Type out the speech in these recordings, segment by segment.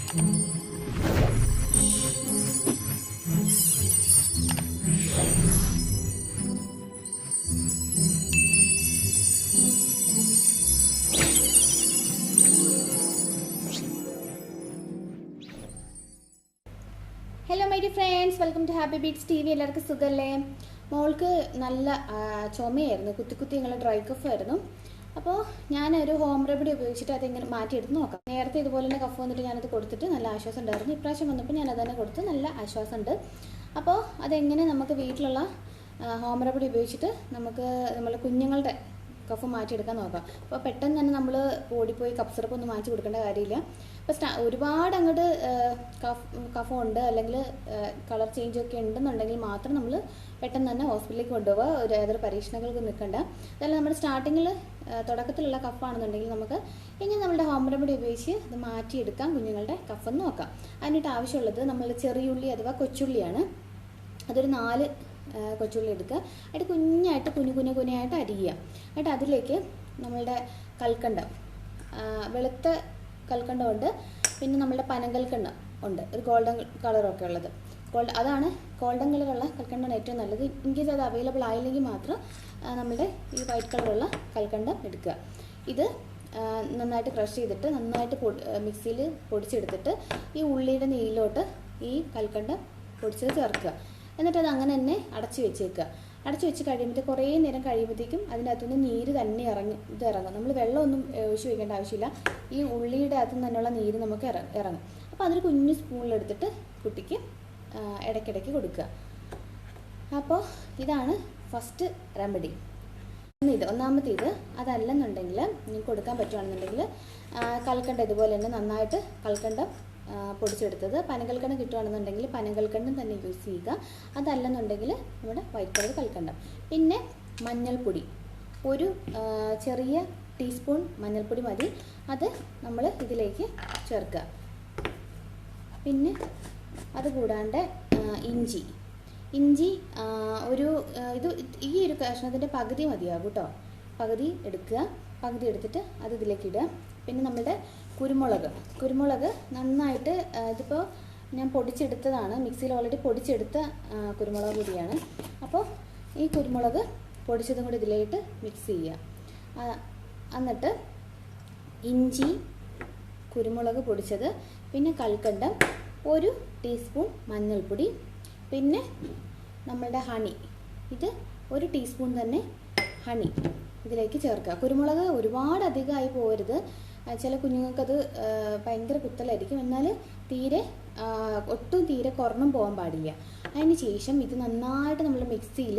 Hello my dear friends, welcome to Happy Beats TV. എല്ലാവർക്കും സുഖമല്ലേ? മോൾക്ക് നല്ല ചുമയായിരുന്നു, കുത്തി ഞങ്ങൾ ഡ്രൈ കഫ് ആയിരുന്നു. അപ്പോൾ ഞാനൊരു ഹോം റെമഡി ഉപയോഗിച്ചിട്ട് അതെങ്ങനെ മാറ്റിയെടുത്ത് നോക്കാം. നേരത്തെ ഇതുപോലെ തന്നെ കഫ് വന്നിട്ട് ഞാനത് കൊടുത്തിട്ട് നല്ല ആശ്വാസം ഉണ്ടായിരുന്നു. ഇപ്രാവശ്യം വന്നപ്പോൾ ഞാൻ അത് തന്നെ കൊടുത്ത് നല്ല ആശ്വാസമുണ്ട്. അപ്പോൾ അതെങ്ങനെ നമുക്ക് വീട്ടിലുള്ള ഹോം റെമഡി ഉപയോഗിച്ചിട്ട് നമുക്ക് നമ്മളെ കുഞ്ഞുങ്ങളുടെ കഫ് മാറ്റിയെടുക്കാൻ നോക്കാം. അപ്പോൾ പെട്ടെന്ന് തന്നെ നമ്മൾ ഓടിപ്പോയി കഫ് സിറപ്പ് ഒന്നും മാറ്റി കൊടുക്കേണ്ട കാര്യമില്ല. അപ്പോൾ ഒരുപാട് അങ്ങോട്ട് കഫമുണ്ട് അല്ലെങ്കിൽ കളർ ചേഞ്ച് ഒക്കെ ഉണ്ടെന്നുണ്ടെങ്കിൽ മാത്രം നമ്മൾ പെട്ടെന്ന് തന്നെ ഹോസ്പിറ്റലിലേക്ക് കൊണ്ടുപോവുക. ഏതൊരു പരീക്ഷണങ്ങൾക്ക് നിൽക്കണ്ട. അതല്ല നമ്മുടെ സ്റ്റാർട്ടിങ്ങിൽ തുടക്കത്തിലുള്ള കഫാണെന്നുണ്ടെങ്കിൽ നമുക്ക് ഇങ്ങനെ നമ്മുടെ ഹോം റെമഡി ഉപയോഗിച്ച് അത് മാറ്റിയെടുക്കാം, കുഞ്ഞുങ്ങളുടെ കഫെന്ന് നോക്കാം. അതിനായിട്ട് ആവശ്യമുള്ളത് നമ്മൾ ചെറിയുള്ളി അഥവാ കൊച്ചുള്ളിയാണ്. അതൊരു 4 കൊച്ചുള്ളി എടുക്കുക. എന്നിട്ട് കുഞ്ഞായിട്ട് കുഞ്ഞായിട്ട് അരിയുക. എന്നിട്ട് അതിലേക്ക് നമ്മളുടെ കൽക്കണ്ടം, വെളുത്ത കൽക്കണ്ടം ഉണ്ട്, പിന്നെ നമ്മളുടെ പനങ്കൽക്കണ്ടം ഉണ്ട്, ഒരു ഗോൾഡൻ കളറൊക്കെ ഉള്ളത്. അതാണ് ഗോൾഡൻ കളറുള്ള കൽക്കണ്ടമാണ് ഏറ്റവും നല്ലത്. ഇൻ കേസ് അത് അവൈലബിൾ ആയില്ലെങ്കിൽ മാത്രം നമ്മളുടെ ഈ വൈറ്റ് കളറുള്ള കൽക്കണ്ടം എടുക്കുക. ഇത് നന്നായിട്ട് ക്രഷ് ചെയ്തിട്ട് നന്നായിട്ട് മിക്സിയിൽ പൊടിച്ചെടുത്തിട്ട് ഈ ഉള്ളിയുടെ നീരിലോട്ട് ഈ കൽക്കണ്ടം പൊടിച്ചത് ചേർക്കുക. എന്നിട്ട് അത് അങ്ങനെ തന്നെ അടച്ചു വെച്ചേക്കുക. അടച്ചു വെച്ച് കഴിയുമ്പോൾ കുറേ നേരം കഴിയുമ്പോഴത്തേക്കും അതിൻ്റെ അകത്തുനിന്ന് നീര് തന്നെ ഇറങ്ങും. നമ്മൾ വെള്ളമൊന്നും ഒഴിച്ച് വയ്ക്കേണ്ട ആവശ്യമില്ല. ഈ ഉള്ളിയുടെ അകത്തു നിന്നുള്ള നീര് നമുക്ക് ഇറങ്ങും. അപ്പോൾ അതൊരു കുഞ്ഞു സ്പൂണിലെടുത്തിട്ട് കുട്ടിക്ക് ഇടയ്ക്കിടയ്ക്ക് കൊടുക്കുക. അപ്പോൾ ഇതാണ് ഫസ്റ്റ് റെമഡി. ഒന്നാമത്തെ ഇത്. അതല്ലെന്നുണ്ടെങ്കിൽ നിങ്ങൾക്ക് കൊടുക്കാൻ പറ്റുകയാണെന്നുണ്ടെങ്കിൽ കൽക്കണ്ടം ഇതുപോലെ തന്നെ നന്നായിട്ട് കൽക്കണ്ടം പൊടിച്ചെടുത്തത്, പനകൽക്കണ്ടം കിട്ടുകയാണെന്നുണ്ടെങ്കിൽ പനകൽക്കണ്ടം തന്നെ യൂസ് ചെയ്യുക. അതല്ലെന്നുണ്ടെങ്കിൽ നമ്മുടെ വൈറ്റ് കളർ കൽക്കണ്ടം. പിന്നെ മഞ്ഞൾപ്പൊടി, ഒരു ചെറിയ ടീസ്പൂൺ മഞ്ഞൾപ്പൊടി മതി. അത് നമ്മൾ ഇതിലേക്ക് ചേർക്കുക. പിന്നെ അതുകൂടാണ്ട് ഇഞ്ചി ഈ ഒരു കഷ്ണത്തിൻ്റെ പകുതി മതിയാകും കേട്ടോ. പകുതി എടുക്കുക. പകുതി എടുത്തിട്ട് അത് ഇതിലേക്ക് ഇടുക. പിന്നെ നമ്മുടെ കുരുമുളക് നന്നായിട്ട്, ഇതിപ്പോൾ ഞാൻ പൊടിച്ചെടുത്തതാണ്, മിക്സിയിൽ ഓൾറെഡി പൊടിച്ചെടുത്ത കുരുമുളക് പൊടിയാണ്. അപ്പോൾ ഈ കുരുമുളക് പൊടിച്ചതും കൂടി ഇതിലേക്ക് മിക്സ് ചെയ്യുക. എന്നിട്ട് ഇഞ്ചി, കുരുമുളക് പൊടിച്ചത്, പിന്നെ കൽക്കണ്ടം, ഒരു ടീസ്പൂൺ മഞ്ഞൾപ്പൊടി, പിന്നെ നമ്മളുടെ ഹണി, ഇത് ഒരു ടീസ്പൂൺ തന്നെ ഹണി ഇതിലേക്ക് ചേർക്കുക. കുരുമുളക് ഒരുപാട് അധികമായി പോകരുത്. ചില കുഞ്ഞുങ്ങൾക്കത് ഭയങ്കര കുത്തലായിരിക്കും. എന്നാൽ ഒട്ടും തീരെ കുറഞ്ഞും പോകാൻ പാടില്ല. അതിന് ശേഷം ഇത് നന്നായിട്ട് നമ്മൾ മിക്സിയിൽ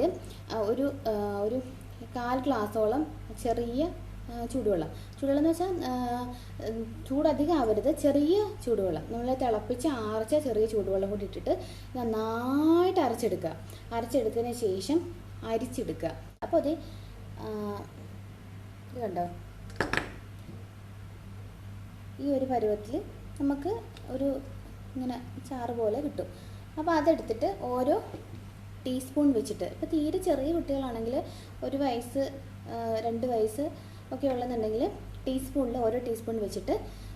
ഒരു 1/4 ഗ്ലാസോളം ചെറിയ ചൂടുവെള്ളം എന്ന് വെച്ചാൽ ചൂടധികം ആവരുത്, ചെറിയ ചൂടുവെള്ളം, നമ്മൾ തിളപ്പിച്ച് ആർച്ച ചെറിയ ചൂടുവെള്ളം കൂടി ഇട്ടിട്ട് നന്നായിട്ട് അരച്ചെടുത്തതിന് ശേഷം അരിച്ചെടുക്കുക. അപ്പോൾ ഇത് കണ്ടോ, ഈ ഒരു പരുവത്തിൽ നമുക്ക് ഒരു ഇങ്ങനെ ചാറ് പോലെ കിട്ടും. അപ്പോൾ അതെടുത്തിട്ട് ഓരോ ടീസ്പൂൺ വെച്ചിട്ട്, ഇപ്പോൾ തീരെ ചെറിയ കുട്ടികളാണെങ്കിൽ 1 വയസ്സ് 2 വയസ്സ് ഒക്കെ ഉള്ളതെന്നുണ്ടെങ്കിൽ ടീസ്പൂണിൽ ഓരോ ടീസ്പൂൺ വെച്ചിട്ട്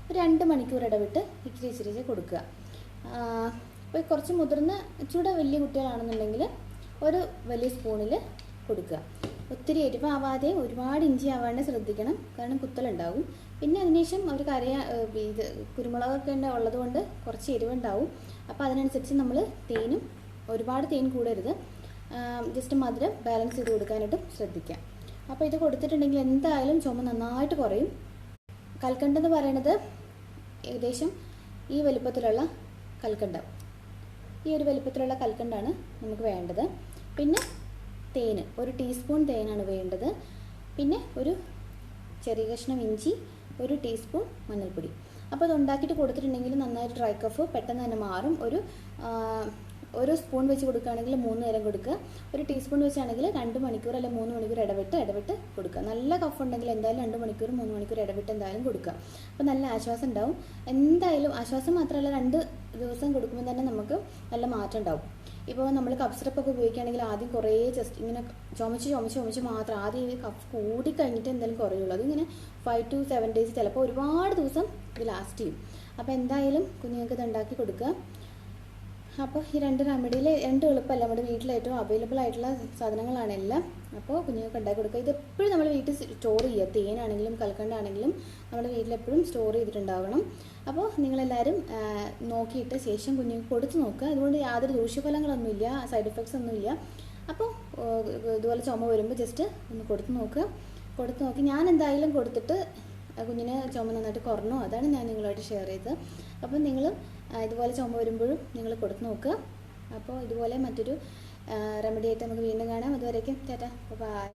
ഒരു 2 മണിക്കൂർ ഇടവിട്ട് ഇച്ചിരി കൊടുക്കുക. ഇപ്പോൾ കുറച്ച് മുതിർന്ന ചൂട് വലിയ കുട്ടികളാണെന്നുണ്ടെങ്കിൽ ഒരു വലിയ സ്പൂണിൽ കൊടുക്കുക. ഒത്തിരി എരിവാവാതെയും ഒരുപാട് ഇഞ്ചി ആവാണ്ട് ശ്രദ്ധിക്കണം, കാരണം കുത്തലുണ്ടാവും. പിന്നെ അതിനുശേഷം ഇത് കുരുമുളകൊക്കെ ഉള്ളത് കൊണ്ട് കുറച്ച് എരിവുണ്ടാവും. അപ്പോൾ അതിനനുസരിച്ച് നമ്മൾ ഒരുപാട് തേൻ കൂടരുത്, ജസ്റ്റ് മധുരം ബാലൻസ് ചെയ്ത് കൊടുക്കാനായിട്ടും ശ്രദ്ധിക്കാം. അപ്പോൾ ഇത് കൊടുത്തിട്ടുണ്ടെങ്കിൽ എന്തായാലും ചുമ നന്നായിട്ട് കുറയും. കൽക്കണ്ടം എന്ന് പറയുന്നത് ഏകദേശം ഈ വലിപ്പത്തിലുള്ള കൽക്കണ്ടം, ഈ ഒരു വലിപ്പത്തിലുള്ള കൽക്കണ്ടാണ് നമുക്ക് വേണ്ടത്. പിന്നെ തേൻ, ഒരു ടീസ്പൂൺ തേനാണ് വേണ്ടത്. പിന്നെ ഒരു ചെറിയ കഷ്ണം ഇഞ്ചി, ഒരു ടീസ്പൂൺ മഞ്ഞൾപ്പൊടി. അപ്പോൾ അത് ഉണ്ടാക്കിയിട്ട് കൊടുത്തിട്ടുണ്ടെങ്കിൽ നന്നായിട്ട് ഡ്രൈ കഫ് പെട്ടെന്ന് തന്നെ മാറും. ഒരു സ്പൂൺ വെച്ച് കൊടുക്കുകയാണെങ്കിൽ 3 നേരം കൊടുക്കുക. ഒരു ടീസ്പൂൺ വെച്ചാണെങ്കിൽ 2 മണിക്കൂർ അല്ലെങ്കിൽ 3 മണിക്കൂർ ഇടവിട്ട് കൊടുക്കുക. നല്ല കഫ് ഉണ്ടെങ്കിൽ എന്തായാലും 2 മണിക്കൂർ 3 മണിക്കൂർ ഇടവിട്ട് എന്തായാലും കൊടുക്കുക. അപ്പോൾ നല്ല ആശ്വാസം ഉണ്ടാവും. എന്തായാലും ആശ്വാസം മാത്രമല്ല, 2 ദിവസം കൊടുക്കുമ്പോൾ തന്നെ നമുക്ക് നല്ല മാറ്റം ഉണ്ടാവും. ഇപ്പോൾ നമ്മൾ കഫ് സിറപ്പൊക്കെ ഉപയോഗിക്കുകയാണെങ്കിൽ ആദ്യം കുറേ ജസ്റ്റ് ഇങ്ങനെ ചുമച്ച് മാത്രം ആദ്യം ഈ കഫ് കൂടിക്കഴിഞ്ഞിട്ട് എന്തായാലും കുറയുള്ളൂ. അതിങ്ങനെ 5 to 7 days, ചിലപ്പോൾ ഒരുപാട് ദിവസം ഇത് ലാസ്റ്റ് ചെയ്യും. അപ്പോൾ എന്തായാലും കുഞ്ഞുങ്ങൾക്ക് ഇത് ഉണ്ടാക്കി കൊടുക്കുക. അപ്പോൾ ഈ 2 റെമഡിയിൽ 2 എളുപ്പമല്ല, നമ്മുടെ വീട്ടിൽ ഏറ്റവും അവൈലബിൾ ആയിട്ടുള്ള സാധനങ്ങളാണ് എല്ലാം. അപ്പോൾ കുഞ്ഞുങ്ങൾക്ക് ഉണ്ടാക്കി കൊടുക്കുക. ഇത് എപ്പോഴും നമ്മൾ വീട്ടിൽ സ്റ്റോർ ചെയ്യുക. തേനാണെങ്കിലും കൽക്കണ്ടാണെങ്കിലും നമ്മുടെ വീട്ടിലെപ്പോഴും സ്റ്റോർ ചെയ്തിട്ടുണ്ടാവണം. അപ്പോൾ നിങ്ങളെല്ലാവരും നോക്കിയിട്ട് ശേഷം കുഞ്ഞുങ്ങൾക്ക് കൊടുത്ത് നോക്കുക. അതുകൊണ്ട് യാതൊരു ദൂഷ്യഫലങ്ങളൊന്നുമില്ല, സൈഡ് എഫക്ട്സ് ഒന്നുമില്ല. അപ്പോൾ ഇതുപോലെ ചുമ വരുമ്പോൾ ജസ്റ്റ് ഒന്ന് കൊടുത്ത് നോക്കുക. കൊടുത്ത് നോക്കി ഞാൻ എന്തായാലും കൊടുത്തിട്ട് കുഞ്ഞിന് ചുമ നന്നായിട്ട് കുറഞ്ഞു. അതാണ് ഞാൻ നിങ്ങളുമായിട്ട് ഷെയർ ചെയ്തത്. അപ്പോൾ നിങ്ങൾ ഇതുപോലെ ചുമ വരുമ്പോഴും നിങ്ങൾ കൊടുത്ത് നോക്കുക. അപ്പോൾ ഇതുപോലെ മറ്റൊരു റെമഡി ആയിട്ട് നമുക്ക് വീണ്ടും കാണാം. അതുവരേക്കും ടാറ്റാ, ബൈ.